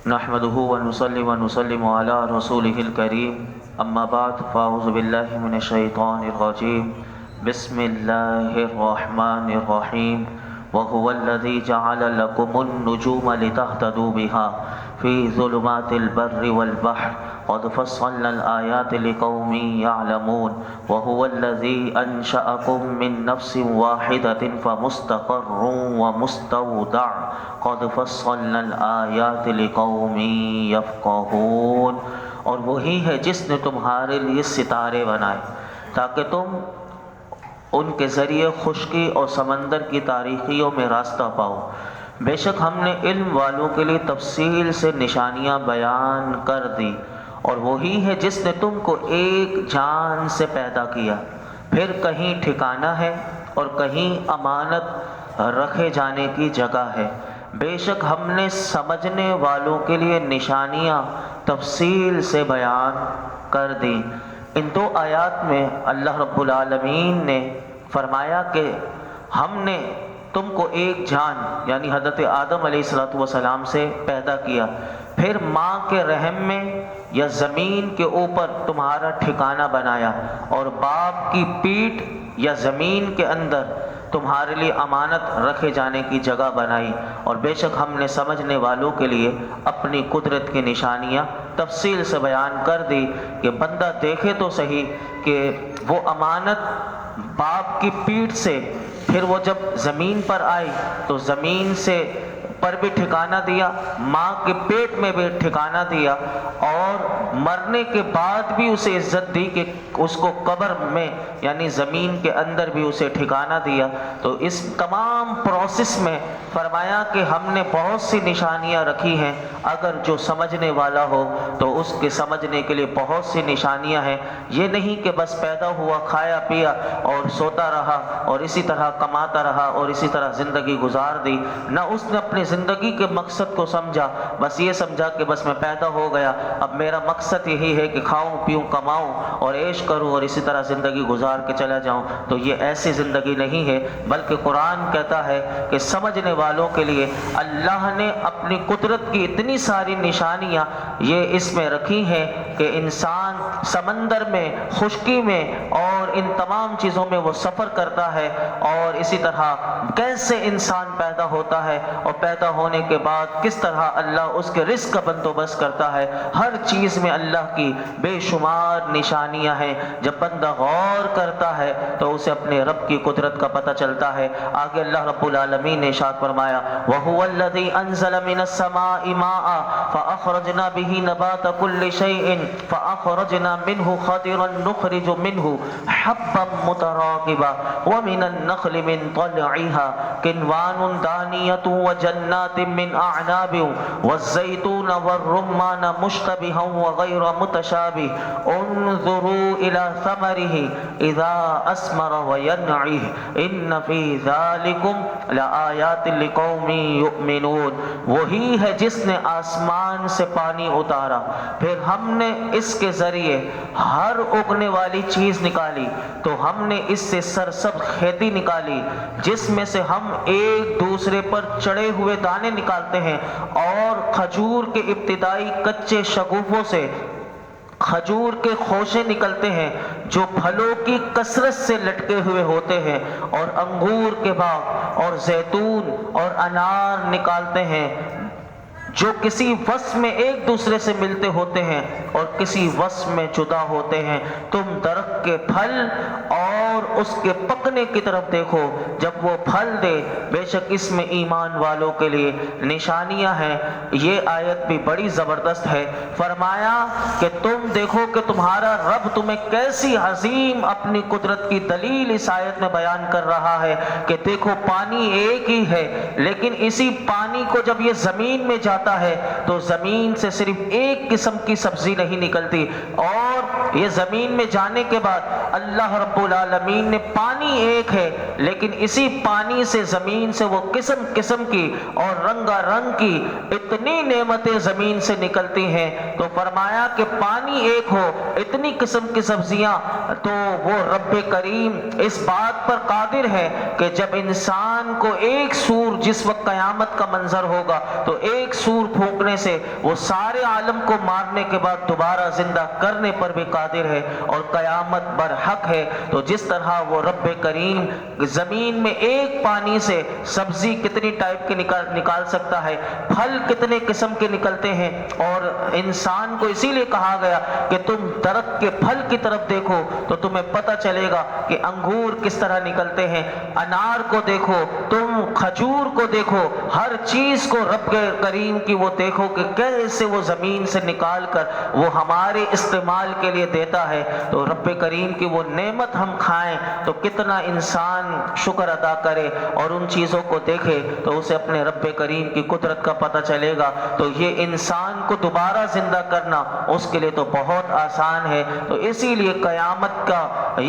نحمده ونصلي ونسلم على رسوله الكريم اما بعد فاعوذ بالله من الشيطان الرجيم بسم الله الرحمن الرحيم وهو الذي جعل لكم النجوم لتهتدوا بها في ظلمات البر والبحر قد فصلنا الآيات لقوم يعلمون وهو الذي أنشأكم من نفس واحدة فمستقر ومستودع قد فصلنا الآيات لقوم يفقهون۔ اور وہی ہے جس نے تمہارے لیے ستارے بنائے تاکہ تم ان کے ذریعے خشکی اور سمندر کی تاریکیوں میں راستہ پاؤ۔ بے شک ہم نے علم والوں کے لیے تفصیل سے نشانیاں بیان کر دی، اور وہی ہے جس نے تم کو ایک جان سے پیدا کیا، پھر کہیں ٹھکانہ ہے اور کہیں امانت رکھے جانے کی جگہ ہے۔ بے شک ہم نے سمجھنے والوں کے لیے نشانیاں تفصیل سے بیان کر دی۔ ان دو آیات میں اللہ رب العالمین نے فرمایا کہ ہم نے تم کو ایک جان یعنی حضرت آدم علیہ السلام سے پیدا کیا، پھر ماں کے رحم میں یا زمین کے اوپر تمہارا ٹھکانہ بنایا، اور باپ کی پیٹھ یا زمین کے اندر تمہارے لیے امانت رکھے جانے کی جگہ بنائی۔ اور بے شک ہم نے سمجھنے والوں کے لیے اپنی قدرت کی نشانیاں تفصیل سے بیان کر دی کہ بندہ دیکھے تو صحیح کہ وہ امانت باپ کی پیٹھ سے، پھر وہ جب زمین پر آئی تو زمین سے پر بھی ٹھکانہ دیا، ماں کے پیٹ میں بھی ٹھکانہ دیا، اور مرنے کے بعد بھی اسے عزت دی کہ اس کو قبر میں یعنی زمین کے اندر بھی اسے ٹھکانہ دیا۔ تو اس تمام پروسیس میں فرمایا کہ ہم نے بہت سی نشانیاں رکھی ہیں، اگر جو سمجھنے والا ہو تو اس کے سمجھنے کے لیے بہت سی نشانیاں ہیں۔ یہ نہیں کہ بس پیدا ہوا، کھایا پیا اور سوتا رہا اور اسی طرح کماتا رہا اور اسی طرح زندگی گزار دی، نہ اس نے اپنی زندگی کے مقصد کو سمجھا، بس یہ سمجھا کہ بس میں پیدا ہو گیا، اب میرا مقصد یہی ہے کہ کھاؤں پیوں کماؤں اور عیش کروں اور اسی طرح زندگی گزار کے چلا جاؤں۔ تو یہ ایسی زندگی نہیں ہے، بلکہ قرآن کہتا ہے کہ سمجھنے والوں کے لیے اللہ نے اپنی قدرت کی اتنی ساری نشانیاں یہ اس میں رکھی ہیں کہ انسان سمندر میں، خشکی میں اور ان تمام چیزوں میں وہ سفر کرتا ہے، اور اسی طرح کیسے انسان پیدا ہوتا ہے اور پیدا ہونے کے بعد کس طرح اللہ اس کے رزق کا بندوبست کرتا ہے۔ ہر چیز میں اللہ کی بے شمار نشانیاں ہیں۔ جب بندہ غور کرتا ہے تو اسے اپنے رب کی قدرت کا پتہ چلتا ہے۔ آگے اللہ رب العالمین نے ارشاد فرمایا وَهُوَ الَّذِي أَنزَلَ مِنَ السَّمَاءِ مَاءً فَأَخْرَجْنَا بِهِ نَبَاتَ كُلِّ شَيْءٍ فَأَخْرَجْنَا مِنْهُ خَضِرًا نُخْرِجُ مِنْهُ حَبًّا مُتَرَاكِبًا وَمِنَ النَّخْلِ مِنْ طَلْعِهَا كِنْوَانٌ دَانِيَةٌ وَجَنَّاتٍ مِّنْ أَعْنَابٍ وَالزَّيْتُونَ وَالرُّمَّانَ مُشْتَبِهًا وَغَيْرَ مُتَشَابِهٍ انظُرُوا إِلَى ثَمَرِهِ إِذَا أَثْمَرَ وَيَنْعِهِ إِنَّ فِي ذَلِكُمْ لَآيَاتٍ لِقَوْمٍ يُؤْمِنُونَ۔ وہی ہے جس نے آسمان سے پانی اتارا، پھر ہم نے اس کے ذریعے ہر اگنے والی چیز نکالی، تو ہم نے اس سے سرسبز کھیتی نکالی جس میں سے ہم ایک دوسرے پر چڑھے ہوئے دانے نکالتے ہیں، اور کھجور کے ابتدائی کچے شگوفوں سے کھجور کے خوشے نکلتے ہیں جو پھلوں کی کثرت سے لٹکے ہوئے ہوتے ہیں، اور انگور کے باغ اور زیتون اور انار نکالتے ہیں جو کسی وصف میں ایک دوسرے سے ملتے ہوتے ہیں اور کسی وصف میں جدا ہوتے ہیں۔ تم درخت کے پھل اور اس کے پکنے کی طرف دیکھو، جب وہ پھل دے، بے شک اس میں ایمان والوں کے لیے نشانیاں ہیں۔ یہ آیت بھی بڑی زبردست ہے۔ فرمایا کہ تم دیکھو کہ تمہارا رب تمہیں کیسی عظیم اپنی قدرت کی دلیل اس آیت میں بیان کر رہا ہے کہ دیکھو پانی ایک ہی ہے، لیکن اسی پانی کو جب یہ زمین میں جاتا ہے تو زمین سے صرف ایک قسم کی سبزی نہیں نکلتی، اور اور یہ زمین میں جانے کے بعد اللہ رب العالمین نے پانی ایک ہے، لیکن اسی پانی سے زمین سے وہ قسم قسم کی اور رنگا رنگ کی اتنی نعمتیں زمین سے نکلتی ہیں۔ تو فرمایا کہ پانی ایک ہو، اتنی قسم کی سبزیاں، تو وہ رب کریم اس بات پر قادر ہے کہ جب انسان کو ایک سور، جس وقت قیامت کا منظر ہوگا تو ایک سور پھونکنے سے وہ سارے عالم کو مارنے کے بعد دوبارہ زندہ کرنے پر بھی قادر ہے، اور قیامت برحق ہے۔ تو جس طرح وہ رب کریم زمین میں ایک پانی سے سبزی کتنی ٹائپ کی نکال سکتا ہے، پھل کتنے قسم کے نکلتے ہیں، اور انسان کو اسی لیے کہا گیا کہ تم درخت کے پھل کی طرف دیکھو تو تمہیں پتہ چلے گا کہ انگور کس طرح نکلتے ہیں، انار کو دیکھو، تم کھجور کو دیکھو، ہر چیز کو رب کریم کی وہ دیکھو کہ کیسے وہ زمین سے نکال کر وہ ہمارے استعمال کے لیے دیتا ہے۔ تو رب کریم کی وہ نعمت ہم کھائیں تو کتنا انسان شکر ادا کرے اور ان چیزوں کو دیکھے تو اسے اپنے رب کریم کی قدرت کا پتہ چلے گا۔ تو یہ انسان کو دوبارہ زندہ کرنا اس کے لیے تو بہت آسان ہے۔ تو اسی لیے قیامت کا،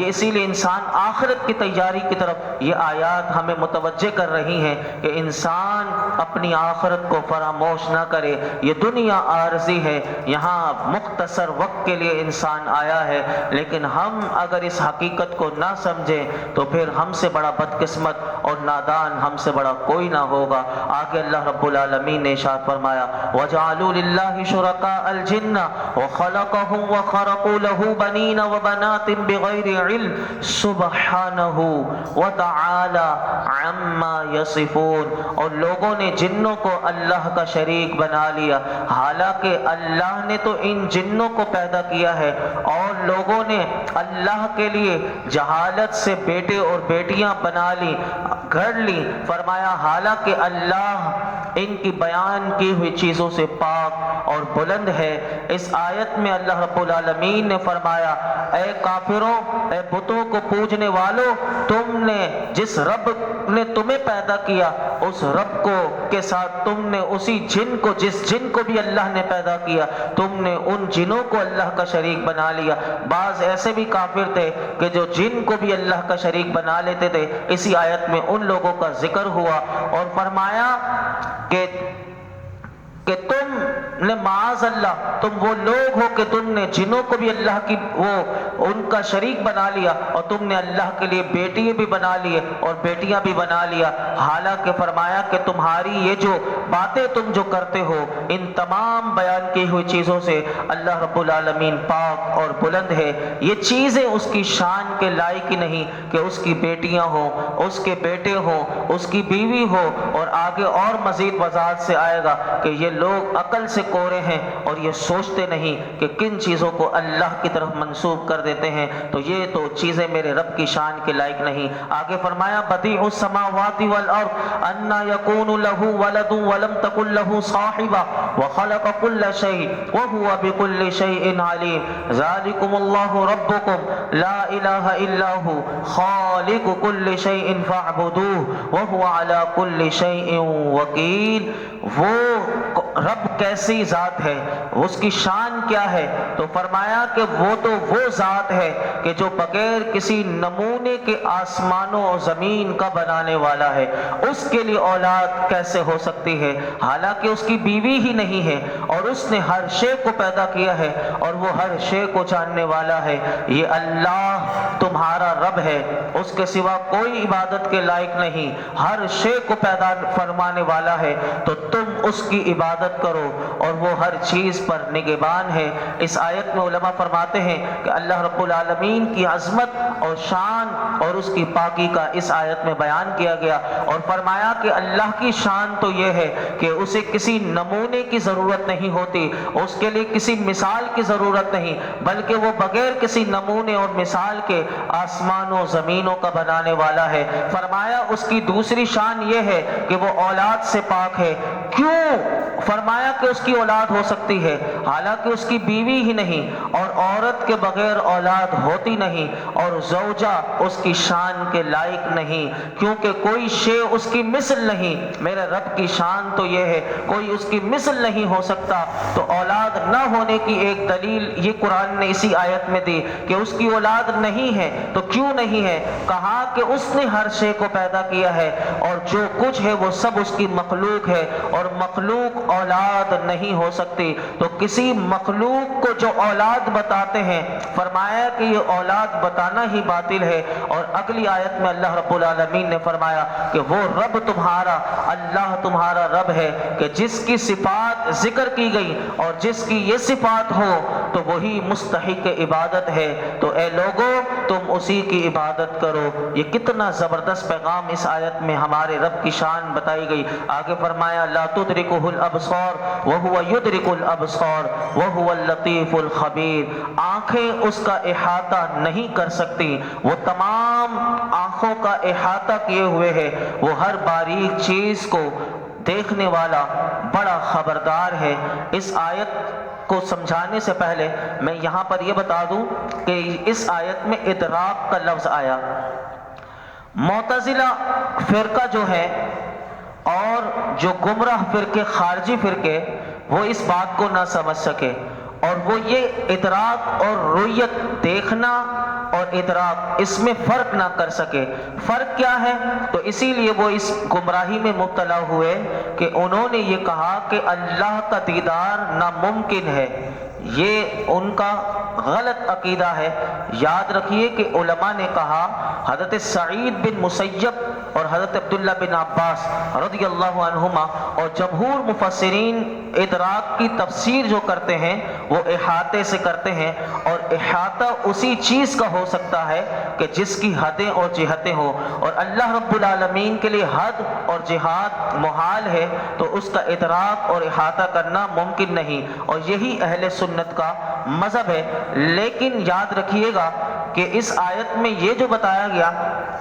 اسی لیے انسان آخرت کی تیاری کی طرف یہ آیات ہمیں متوجہ کر رہی ہیں کہ انسان اپنی آخرت کو فراموش نہ کرے۔ یہ دنیا عارضی ہے، یہاں مختصر وقت کے لیے انسان آیا ہے، لیکن ہم اگر اس حقیقت کو نہ سمجھیں تو پھر ہم سے بڑا بدقسمت اور نادان ہم سے بڑا کوئی نہ ہوگا۔ آگے اللہ رب العالمین نے ارشاد فرمایا وَجَعَلُوا لِلَّهِ شُرَكَاءَ الْجِنَّ وَخَلَقَهُمْ وَخَرَقُوا لَهُ بَنِينَ وَبَنَاتٍ بِغَيْرِ عِلْمٍ سُبْحَانَهُ وَتَعَالَى عَمَّا يَصِفُونَ۔ اور لوگوں نے جنوں کو اللہ کا شریک بنا لیا، حالانکہ اللہ نے تو ان جنوں کو پیدا کیا ہے، اور لوگوں نے اللہ کے لیے جہالت سے بیٹے اور بیٹیاں بنا لی، گھڑ لی۔ فرمایا حالانکہ اللہ ان کی بیان کی ہوئی چیزوں سے پاک اور بلند ہے۔ اس آیت میں اللہ رب العالمین نے فرمایا اے کافروں، اے بتوں کو پوجنے والوں، تم نے جس رب نے تمہیں پیدا کیا اس رب کو کے ساتھ تم نے اسی جن کو، جس جن کو بھی اللہ نے پیدا کیا، تم نے ان جنوں کو اللہ کا شریک بنا لیا۔ بعض ایسے بھی کافر تھے کہ جو جن کو بھی اللہ کا شریک بنا لیتے تھے۔ اسی آیت میں ان لوگوں کا ذکر ہوا اور فرمایا کہ تم نے معاذ اللہ، تم وہ لوگ ہو کہ تم نے جنوں کو بھی اللہ کی ان کا شریک بنا لیا، اور تم نے اللہ کے لیے بیٹیاں بھی بنا لیے اور بیٹیاں بھی بنا لیا۔ حالانکہ فرمایا کہ تمہاری یہ جو باتیں تم جو کرتے ہو، ان تمام بیان کی ہوئی چیزوں سے اللہ رب العالمین پاک اور بلند ہے۔ یہ چیزیں اس کی شان کے لائق ہی نہیں کہ اس کی بیٹیاں ہوں، اس کے بیٹے ہوں، اس کی بیوی ہو، اور آگے اور مزید وضاحت سے آئے گا کہ یہ لوگ عقل سے کورے ہیں اور یہ سوچتے نہیں کہ کن چیزوں کو اللہ کی طرف منسوب کر دیتے ہیں۔ تو یہ تو چیزیں میرے رب کی شان کے لائق نہیں۔ آگے فرمایا بدیع السماوات والارض انا یکون له ولد ولم تکن له صاحبہ وخلق كل شیء وهو بكل شیء علیم ذلکم اللہ ربکم لا الہ الا هو خالق كل شیء فاعبدوه وهو على كل شیء وکیل۔ وہ رب کیسی ذات ہے، اس کی شان کیا ہے؟ تو فرمایا کہ وہ تو وہ ذات ہے کہ جو بغیر کسی نمونے کے آسمانوں اور زمین کا بنانے والا ہے۔ اس کے لیے اولاد کیسے ہو سکتی ہے حالانکہ اس کی بیوی ہی نہیں ہے، اور اس نے ہر شے کو پیدا کیا ہے اور وہ ہر شے کو جاننے والا ہے۔ یہ اللہ تمہارا رب ہے، اس کے سوا کوئی عبادت کے لائق نہیں، ہر شے کو پیدا فرمانے والا ہے، تو تم اس کی عبادت کرو، اور وہ ہر چیز پر نگہبان ہے۔ اس آیت میں علماء فرماتے ہیں کہ اللہ رب العالمین کی عظمت اور شان اور اس کی پاکی کا اس آیت میں بیان کیا گیا، اور فرمایا کہ اللہ کی شان تو یہ ہے کہ اسے کسی نمونے کی ضرورت نہیں ہوتی، اس کے لیے کسی مثال کی ضرورت نہیں، بلکہ وہ بغیر کسی نمونے اور مثال کے آسمانوں زمینوں کا بنانے والا ہے۔ فرمایا اس کی دوسری شان یہ ہے کہ وہ اولاد سے پاک ہے۔ کیوں؟ فرمایا کہ اس کی اولاد ہو سکتی ہے، حالانکہ اس کی بیوی ہی نہیں، اور عورت کے بغیر اولاد ہوتی نہیں، اور زوجہ اس کی شان کے لائق نہیں، کیونکہ کوئی شے اس کی مثل نہیں۔ میرے رب کی شان تو یہ ہے، کوئی اس کی مثل نہیں ہو سکتا۔ تو اولاد نہ ہونے کی ایک دلیل یہ قرآن نے اسی آیت میں دی کہ اس کی اولاد نہیں ہے۔ تو کیوں نہیں ہے؟ کہا کہ اس نے ہر شے کو پیدا کیا ہے، اور جو کچھ ہے وہ سب اس کی مخلوق ہے، اور مخلوق اولاد نہیں ہو سکتی۔ تو کسی مخلوق کو جو اولاد بتاتے ہیں، فرمایا کہ یہ اولاد بتانا ہی باطل ہے۔ اور اگلی آیت میں اللہ رب العالمین نے فرمایا کہ وہ رب تمہارا، اللہ تمہارا رب ہے کہ جس کی صفات ذکر کی گئی، اور جس کی یہ صفات ہو تو وہی مستحق عبادت ہے۔ تو اے لوگو تم اسی کی عبادت کرو۔ یہ کتنا زبردست پیغام اس آیت میں ہمارے رب کی شان بتائی گئی۔ آگے فرمایا لا تدرکہ الابصار وہو یدرک الابصار وہو اللطیف الخبیر۔ آنکھیں اس کا احاطہ نہیں کر سکتی، وہ تمام آنکھوں کا احاطہ کیے ہوئے ہے، وہ ہر باریک چیز کو دیکھنے والا بڑا خبردار ہے۔ اس آیت کو سمجھانے سے پہلے میں یہاں پر یہ بتا دوں کہ اس آیت میں ادراک کا لفظ آیا۔ معتزلہ فرقہ جو ہے اور جو گمراہ فرقے، خارجی فرقے، وہ اس بات کو نہ سمجھ سکے، اور وہ یہ ادراک اور رؤیت، دیکھنا اور ادراک، اس میں فرق نہ کر سکے۔ فرق کیا ہے؟ تو اسی لیے وہ اس گمراہی میں مبتلا ہوئے کہ انہوں نے یہ کہا کہ اللہ کا دیدار ناممکن ہے۔ یہ ان کا غلط عقیدہ ہے۔ یاد رکھیے کہ علماء نے کہا، حضرت سعید بن مسیب اور حضرت عبداللہ بن عباس رضی اللہ عنہما اور جمہور مفسرین ادراک کی تفسیر جو کرتے ہیں وہ احاطے سے کرتے ہیں، اور احاطہ اسی چیز کا ہو سکتا ہے کہ جس کی حدیں اور جہتیں ہوں، اور اللہ رب العالمین کے لیے حد اور جہات محال ہے، تو اس کا ادراک اور احاطہ کرنا ممکن نہیں، اور یہی اہل سنت کا مذہب ہے۔ لیکن یاد رکھیے گا کہ اس آیت میں یہ جو بتایا گیا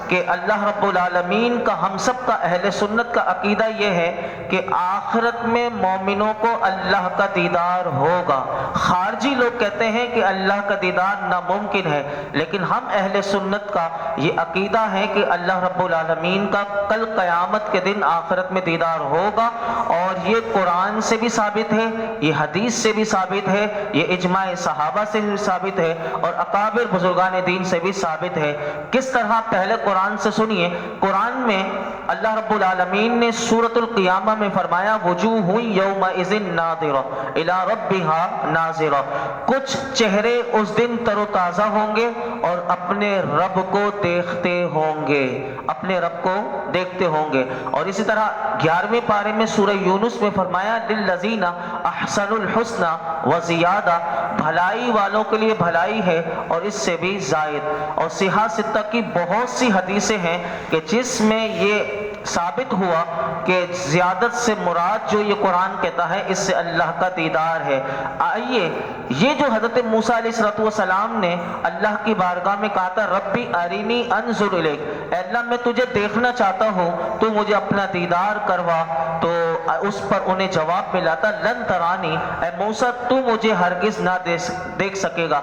کہ اللہ رب العالمین کا، ہم سب کا، اہل سنت کا عقیدہ یہ ہے کہ آخرت میں مومنوں کو اللہ کا دیدار ہوگا۔ خارجی لوگ کہتے ہیں کہ اللہ کا دیدار ناممکن ہے، لیکن ہم اہل سنت کا یہ عقیدہ ہے کہ اللہ رب العالمین کا کل قیامت کے دن آخرت میں دیدار ہوگا، اور یہ قرآن سے بھی ثابت ہے، یہ حدیث سے بھی ثابت ہے، یہ اجماع صحابہ سے بھی ثابت ہے، اور اکابر بزرگان دین سے بھی ثابت ہے۔ کس طرح؟ پہلے قرآن سے سنیے۔ قرآن میں اللہ رب العالمین نے سورۃ القیامہ میں فرمایا وجوہ یومئذ ناظرہ الی ربہا ناظرہ، کچھ چہرے اس دن تر و تازہ ہوں گے اور اپنے رب کو دیکھتے ہوں گے، اپنے رب کو دیکھتے ہوں گے۔ اور اسی طرح 11ویں پارے میں سورہ یونس میں فرمایا للذین احسنوا الحسنی وزیادہ، بھلائی والوں کے لیے بھلائی ہے اور اس سے بھی زائد۔ اور صحاح ستہ کی بہت سی حدیثیں ہیں کہ جس میں یہ ثابت ہوا کہ زیادت سے مراد جو یہ قرآن کہتا ہے اس سے اللہ کا دیدار ہے۔ آئیے، یہ جو حضرت موسیٰ علیہ السلام نے اللہ کی بارگاہ میں کہا تھا ربی ارینی انظر الیک، اے اللہ میں تجھے دیکھنا چاہتا ہوں، تو مجھے اپنا دیدار کروا، تو اس پر انہیں جواب ملا تھا لن ترانی، اے موسیٰ تو مجھے ہرگز نہ دیکھ سکے گا۔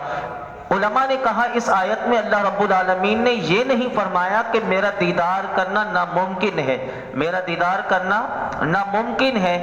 علماء نے کہا اس آیت میں اللہ رب العالمین نے یہ نہیں فرمایا کہ میرا دیدار کرنا ناممکن ہے، میرا دیدار کرنا ناممکن ہے،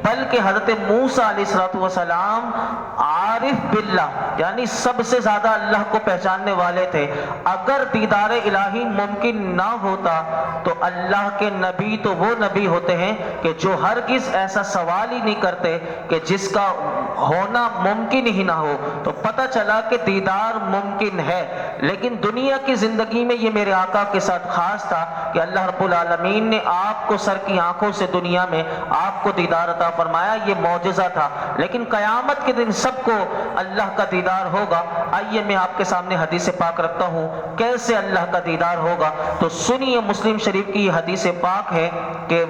بلکہ حضرت موسیٰ علیہ السلام عارف باللہ، یعنی سب سے زیادہ اللہ کو پہچاننے والے تھے۔ اگر دیدار الہی ممکن نہ ہوتا تو اللہ کے نبی تو وہ نبی ہوتے ہیں کہ جو ہرگز ایسا سوال ہی نہیں کرتے کہ جس کا ہونا ممکن ہی نہ ہو۔ تو پتہ چلا کہ دیدار ممکن ہے، لیکن دنیا کی زندگی میں یہ میرے آقا کے ساتھ خاص تھا کہ اللہ رب العالمین نے آپ کو سر کی آنکھوں سے دنیا میں آپ کو دیدار عطا فرمایا، یہ معجزہ تھا۔ لیکن قیامت کے دن سب کو اللہ کا دیدار ہوگا۔ آئیے میں آپ کے سامنے حدیث پاک رکھتا ہوں کیسے اللہ کا دیدار ہوگا۔ تو سنیے، مسلم شریف کی یہ حدیث پاک ہے کہ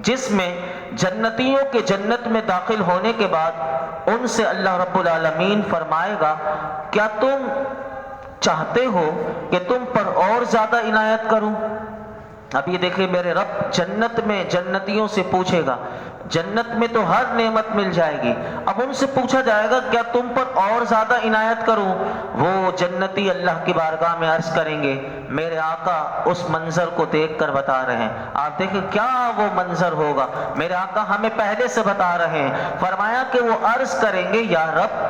جس میں جنتیوں کے جنت میں داخل ہونے کے بعد ان سے اللہ رب العالمین فرمائے گا کیا تم چاہتے ہو کہ تم پر اور زیادہ عنایت کروں؟ اب یہ دیکھیں، میرے رب جنت میں جنتیوں سے پوچھے گا جنت میں تو ہر نعمت مل جائے گی۔ اب ان سے پوچھا جائے گا کیا تم پر اور زیادہ عنایت کروں؟ وہ جنتی اللہ کی بارگاہ میں عرض کریں گے، میرے آقا اس منظر کو دیکھ کر بتا رہے ہیں۔ آپ دیکھیں کیا وہ منظر ہوگا، میرے آقا ہمیں پہلے سے بتا رہے ہیں۔ فرمایا کہ وہ عرض کریں گے، یا رب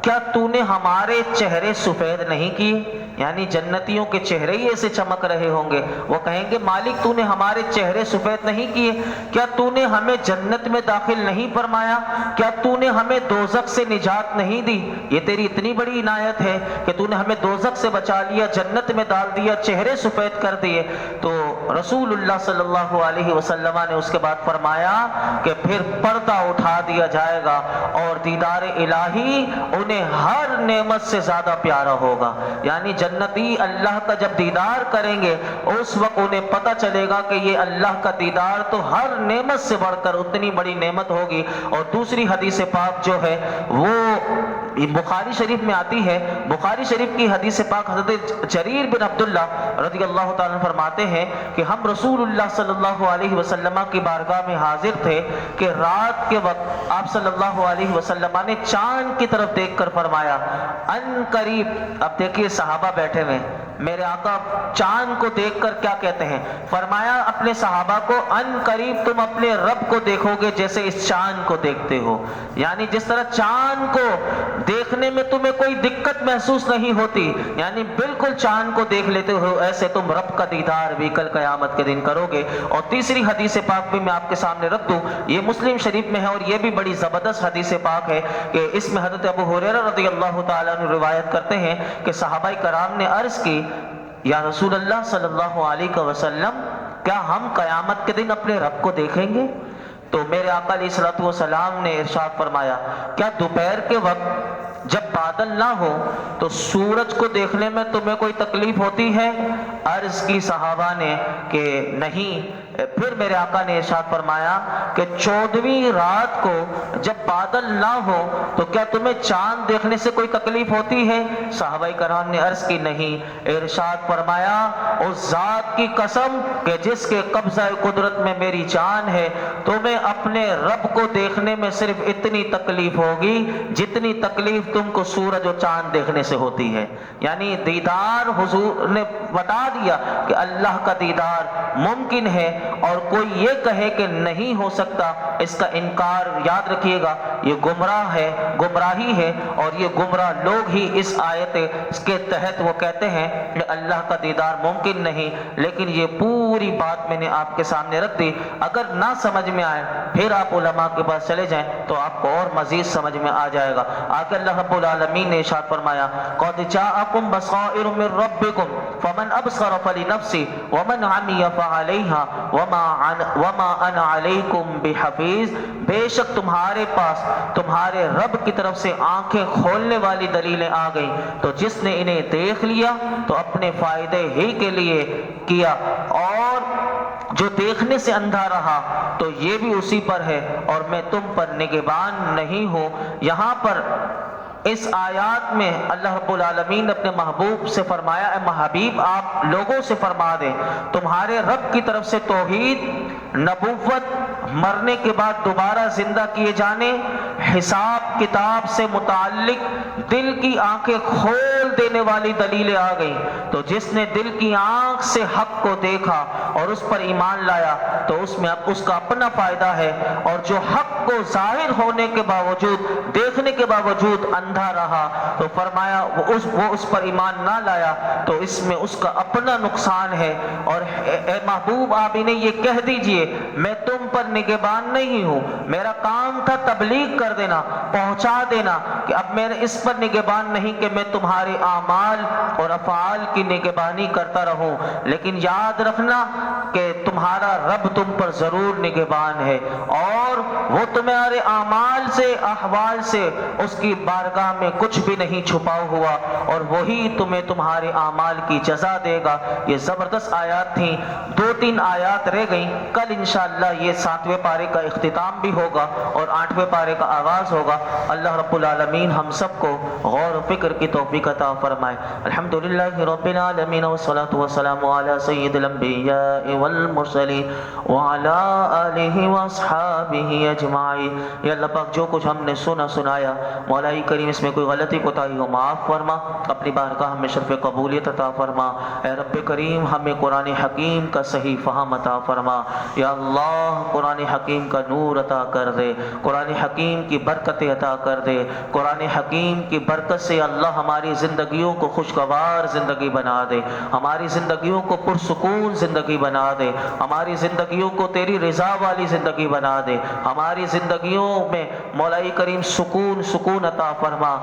کیا تو نے ہمارے چہرے سفید نہیں کیے؟ یعنی جنتیوں کے چہرے ہی ایسے چمک رہے ہوں گے۔ وہ کہیں گے مالک تو نے ہمارے چہرے سفید نہیں کیے؟ کیا تو نے ہمیں جنت میں داخل نہیں فرمایا؟ کیا تو نے ہمیں دوزخ سے نجات نہیں دی؟ یہ تیری اتنی بڑی عنایت ہے کہ تو نے ہمیں دوزخ سے بچا لیا، جنت میں ڈال دیا، چہرے سفید کر دیے۔ تو رسول اللہ صلی اللہ علیہ وسلم نے اس کے بعد فرمایا کہ پھر پردہ اٹھا دیا جائے گا اور دیدار الہی انہیں ہر نعمت سے زیادہ پیارا ہوگا۔ یعنی جنتی اللہ کا جب دیدار کریں گے اس وقت انہیں پتہ چلے گا کہ یہ اللہ کا دیدار تو ہر نعمت سے بڑھ کر اتنی بڑی نعمت ہوگی۔ اور دوسری حدیث پاک جو ہے وہ بخاری شریف میں آتی ہے۔ بخاری شریف کی حدیث پاک حضرت جریر بن عبداللہ رضی اللہ تعالیٰ فرماتے ہیں کہ ہم رسول اللہ صلی اللہ علیہ وسلم کی بارگاہ میں حاضر تھے کہ رات کے وقت آپ صلی اللہ علیہ وسلم نے چاند کی طرف دیکھ کر فرمایا ان قریب۔ اب دیکھیے صحابہ بیٹھے ہوئے، میرے آقا چاند کو دیکھ کر کیا کہتے ہیں؟ فرمایا اپنے صحابہ کو ان قریب تم اپنے رب کو دیکھو گے جیسے اس چاند کو دیکھتے ہو۔ یعنی جس طرح چاند کو دیکھنے میں تمہیں کوئی دقت محسوس نہیں ہوتی، یعنی بالکل چاند کو دیکھ لیتے ہو، ایسے تم رب کا دیدار بھی کل قیامت کے دن کرو گے۔ اور تیسری حدیث پاک بھی میں آپ کے سامنے رکھ دوں، یہ مسلم شریف میں ہے اور یہ بھی بڑی زبردست حدیث پاک ہے کہ اس میں حضرت ابو ہریرہ رضی اللہ تعالیٰ عنہ روایت کرتے ہیں کہ صحابہ کرام نے عرض کی، یا رسول اللہ صلی اللہ علیہ وسلم کیا ہم قیامت کے دن اپنے رب کو دیکھیں گے؟ تو میرے آقا علیہ الصلوۃ والسلام نے ارشاد فرمایا کیا دوپہر کے وقت جب بادل نہ ہو تو سورج کو دیکھنے میں تمہیں کوئی تکلیف ہوتی ہے؟ عرض کی صحابہ نے کہ نہیں۔ پھر میرے آقا نے ارشاد فرمایا کہ 14ویں رات کو جب بادل نہ ہو تو کیا تمہیں چاند دیکھنے سے کوئی تکلیف ہوتی ہے؟ صحابہ کرام نے عرض کی نہیں۔ ارشاد فرمایا اس ذات کی قسم کہ جس کے قبضہ قدرت میں میری جان ہے، تمہیں اپنے رب کو دیکھنے میں صرف اتنی تکلیف ہوگی جتنی تکلیف تم کو سورج اور چاند دیکھنے سے ہوتی ہے۔ یعنی دیدار حضور نے بتا دیا کہ اللہ کا دیدار ممکن ہے، اور کوئی یہ کہے کہ نہیں ہو سکتا، اس کا انکار یاد رکھیے گا یہ گمراہ ہے، گمراہی ہے، اور یہ گمراہ لوگ ہی اس آیت کے تحت وہ کہتے ہیں کہ اللہ کا دیدار ممکن نہیں۔ لیکن یہ پوری بات میں نے آپ کے سامنے رکھ دی، اگر نہ سمجھ میں آئے پھر آپ علماء کے پاس چلے جائیں تو آپ کو اور مزید سمجھ میں آ جائے گا۔ آگے اللہ رب العالمین نے ارشاد فرمایا قد جاءکم بصائر من ربکم فمن ابصر فلنفسہ ومن عمی فعلیہا وما انا علیکم بحفیظ۔ بے شک تمہارے پاس تمہارے رب کی طرف سے آنکھیں کھولنے والی دلیلیں آ گئیں، تو جس نے انہیں دیکھ لیا تو اپنے فائدے ہی کے لیے کیا، اور جو دیکھنے سے اندھا رہا تو یہ بھی اسی پر ہے، اور میں تم پر نگہبان نہیں ہوں۔ یہاں پر اس آیات میں اللہ رب العالمین نے اپنے محبوب سے فرمایا اے محبیب آپ لوگوں سے فرما دیں تمہارے رب کی طرف سے توحید، نبوت، مرنے کے بعد دوبارہ زندہ کیے جانے، حساب کتاب سے متعلق دل کی آنکھیں کھول دینے والی دلیلیں آ گئیں۔ تو جس نے دل کی آنکھ سے حق کو دیکھا اور اس پر ایمان لایا تو اس میں اب اس کا اپنا فائدہ ہے، اور جو حق کو ظاہر ہونے کے باوجود، دیکھنے کے باوجود اندھا رہا تو فرمایا وہ اس پر ایمان نہ لایا تو اس میں اس کا اپنا نقصان ہے۔ اور اے محبوب آپ انہیں یہ کہہ دیجئے میں تم پر نگہبان نہیں ہوں، میرا کام تھا تبلیغ کر دینا، پہنچا دینا، کہ اب میں اس پر نگہبان نہیں کہ میں تمہارے اعمال اور افعال کی نگہبانی کرتا رہوں، لیکن یاد رکھنا کہ تمہارا رب تم پر ضرور نگہبان ہے، اور وہ تمہارے اعمال سے احوال سے اس کی بارگاہ میں کچھ بھی نہیں چھپا ہوا، اور وہی تمہیں تمہارے اعمال کی جزا دے گا۔ یہ زبردست آیات تھیں، 2-3 آیات رہ گئیں۔ کل انشاءاللہ یہ 7ویں پارے کا اختتام بھی ہوگا اور 8ویں پارے کا آغاز ہوگا۔ اللہ رب العالمین ہم سب کو غور و فکر کی توفیق عطا فرمائے۔ الحمدللہ رب العالمین والصلاة والسلام علی سید الانبیاء والمرسلین وعلی آلہ واصحابہ اجمعین۔ یا اللہ پاک جو کچھ ہم نے سنایا مولا کریم اس میں کوئی غلطی کوتاہی ہو معاف فرما، اپنی بارگاہ میں شرف قبولیت عطا فرما۔ اے رب کریم ہمیں قرآن حکیم کا صحیح فہم عطا فرما۔ یا اللہ قرآن حکیم کا نور عطا کر دے، قرآن حکیم کی برکتیں عطا کر دے، قرآن حکیم کی برکت سے اللہ ہماری زندگیوں کو خوشگوار زندگی بنا دے، ہماری زندگیوں کو پرسکون زندگی بنا دے، ہماری زندگیوں کو تیری رضا والی زندگی بنا دے، ہماری زندگیوں میں مولا کریم سکون عطا فرما،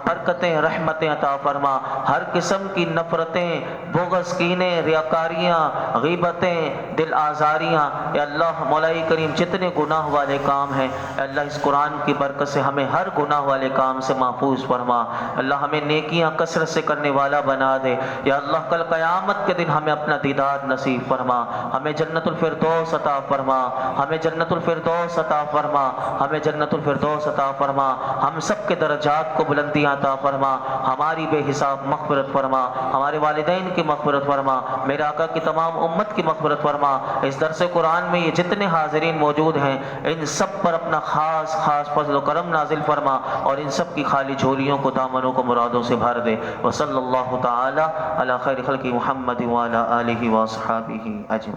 برکتیں رحمتیں عطا فرما، ہر قسم کی نفرتیں، بغض، کینے، ریاکاریاں، غیبتیں، دل آزاریاں، اے اللہ مولا کریم جتنے گناہ والے کام ہیں اے اللہ اس قرآن کی برکت سے ہمیں ہر گناہ والے کام سے محفوظ فرما۔ اللہ ہمیں نیکیاں کثرت سے کرنے والا بنا دے۔ یا اللہ کل قیامت کے دن ہمیں اپنا دیدار نصیب فرما، ہمیں جنت الفردوس عطا فرما، ہمیں جنت الفردوس عطا فرما، ہمیں جنت الفردوس عطا فرما، ہم سب کے درجات کو بلندیاں عطا فرما، ہماری بے حساب مغفرت فرما، ہمارے والدین کی مغفرت فرما، میرے آقا کی تمام امت کی مغفرت فرما۔ اس درس قرآن میں یہ جتنے حاضرین موجود ہیں ان سب پر اپنا خاص فضل و کرم نازل فرما، اور ان سب کی خالی جھولیوں کو، دامنوں کو مرادوں سے بھر دے۔ وصلی اللہ تعالی علی خیر خلق محمد وعلی آلہ واصحابہ اجمعین۔